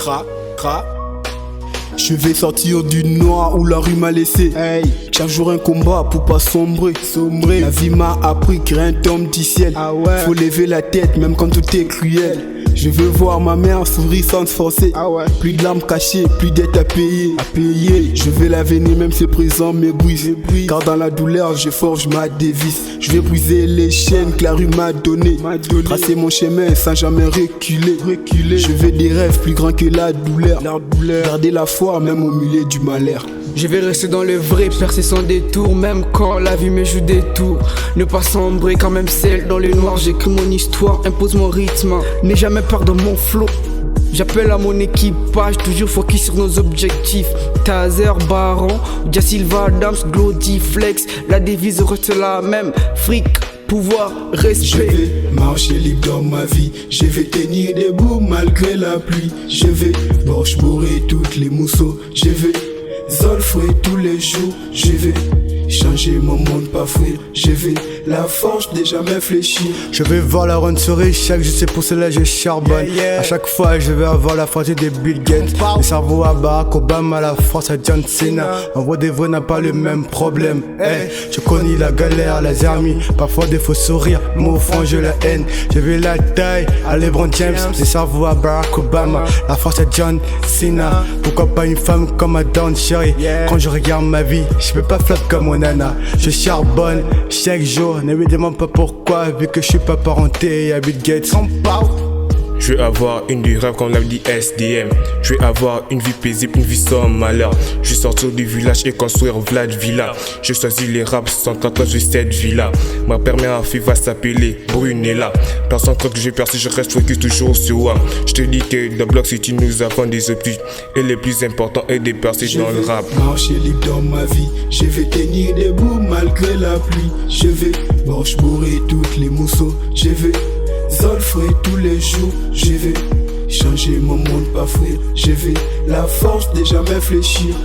Cra. Je vais sortir du noir où la rue m'a laissé. Hey. Chaque jour un combat pour pas sombrer. La vie m'a appris que rien tombe du ciel. Ah ouais. Faut lever la tête même quand tout est cruel. Je veux voir ma mère sourire sans se forcer. Ah ouais. Plus de larmes cachées, plus dettes à payer. Je veux l'avenir même si présent me brise. Car dans la douleur je forge ma devise. Je vais briser les chaînes que la rue m'a donné. Tracer mon chemin sans jamais reculer. Je veux des rêves plus grands que la douleur. Garder la foi même au milieu du malheur. Je vais rester dans le vrai, percer sans détour, même quand la vie me joue des tours. Ne pas sombrer quand même celle dans le noir. J'écris mon histoire, impose mon rythme, n'aie jamais peur de mon flow. J'appelle à mon équipage, toujours focus sur nos objectifs. Taser, Baron, Dia Silva, Adams, Glody, Flex. La devise reste la même, fric, pouvoir, respect. Je vais marcher libre dans ma vie. Je vais tenir debout malgré la pluie. Je vais bourrer toutes les mousseaux. Je vais zolfouer tous les jours. Je vais changer mon monde, pas fuir. Je vais la force de jamais fléchir. Je vais voir la run sur échec, je sais pour cela je charbonne. A chaque fois je vais avoir la force des Bill Gates. Le cerveau à Barack Obama, la force à John Cena. En vrai des vrais n'a pas le même problème. Je connais la galère, la zermie. Parfois des faux sourires, mon front je la haine. Je vais la taille à LeBron James. Le cerveau à Barack Obama, la force à John Cena. Pourquoi pas une femme comme ma Dawn Sherry. Quand je regarde ma vie, je peux pas flop comme mon nana. Je charbonne chaque jour, ne me demande pas pourquoi, vu que je suis pas parenté à Bill Gates. Je vais avoir une vie rêve comme l'a dit SDM. Je vais avoir une vie paisible, une vie sans malheur. Je vais sortir du village et construire Vlad Villa. Je choisis les raps sans quand je cette villa. Ma première fille va s'appeler Brunella. Personne croit que je vais percer, je reste focus toujours sur moi. Je te dis que dans Block City nous avons des objectifs. Et le plus important est de percer dans le rap. Je vais marcher libre dans ma vie. Je vais tenir debout malgré la pluie. Je vais bourrer toutes les mousseaux. Je vais zolfouer tous les jours. Je vais changer mon monde, pas fuir. Je vais la force de jamais fléchir.